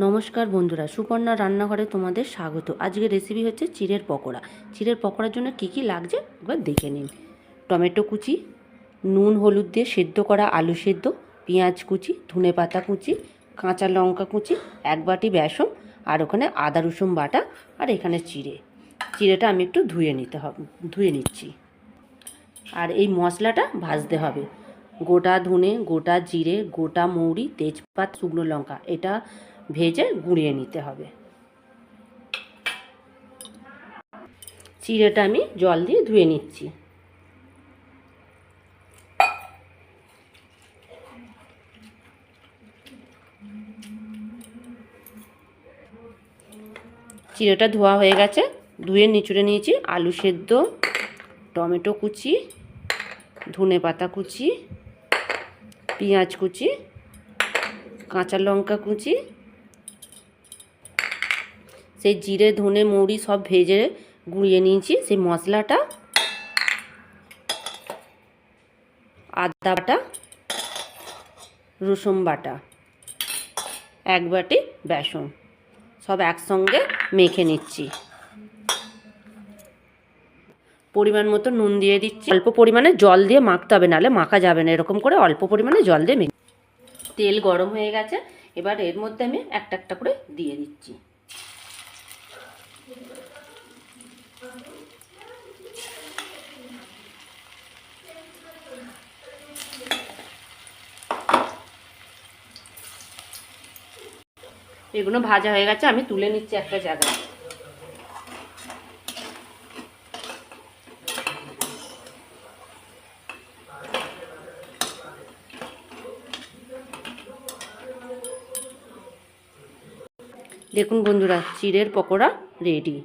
নমস্কার বন্ধুরা, সুপর্ণা রান্নাঘরে তোমাদের স্বাগত। আজকের রেসিপি হচ্ছে চিড়ের পকোড়া। চিড়ের পকোড়ার জন্য কি কি লাগছে একবার দেখে নিন। টমেটো কুচি, নুন হলুদ দিয়ে সেদ্ধ করা আলু সেদ্ধ, পেঁয়াজ কুচি, ধনেপাতা কুচি, কাঁচা লঙ্কা কুচি, এক বাটি বেসন, আর ওখানে আদা রসুন বাটা, আর এখানে চিড়েটা আমি একটু ধুয়ে নিচ্ছি। আর এই মশলাটা ভাজতে হবে। গোটা ধনে, গোটা জিরে, গোটা মৌরি, তেজপাত, শুকনো লঙ্কা, এটা ভেজে গুঁড়িয়ে নিতে হবে। চিড়েটা আমি জল দিয়ে ধুয়ে নিচ্ছি। চিড়েটা ধোয়া হয়ে গেছে, ধুয়ে নিচড়ে নিয়েছি। আলু সেদ্ধ, টমেটো কুচি, ধনেপাতা কুচি, পেঁয়াজ কুচি, কাঁচা লঙ্কা কুচি, সেই জিরে ধনে মৌরি সব ভেজে গুঁড়িয়ে নিয়েছি। সেই মশলাটা, আদা বাটা, রসুন বাটা, এক বাটি বেসন, সব একসঙ্গে মেখে নিচ্ছি। পরিমাণ মতো নুন দিয়ে দিচ্ছি। অল্প পরিমাণে জল দিয়ে মাখতে হবে, নাহলে মাখা যাবে না। এরকম করে অল্প পরিমাণে জল দিয়ে মেখে। তেল গরম হয়ে গেছে, এবার এর মধ্যে আমি একটা একটা করে দিয়ে দিচ্ছি। এগুলো ভাজা হয়ে গেছে, আমি তুলে নিচ্ছি একটা জায়গায়। দেখুন বন্ধুরা, চিড়ের পকোড়া রেডি।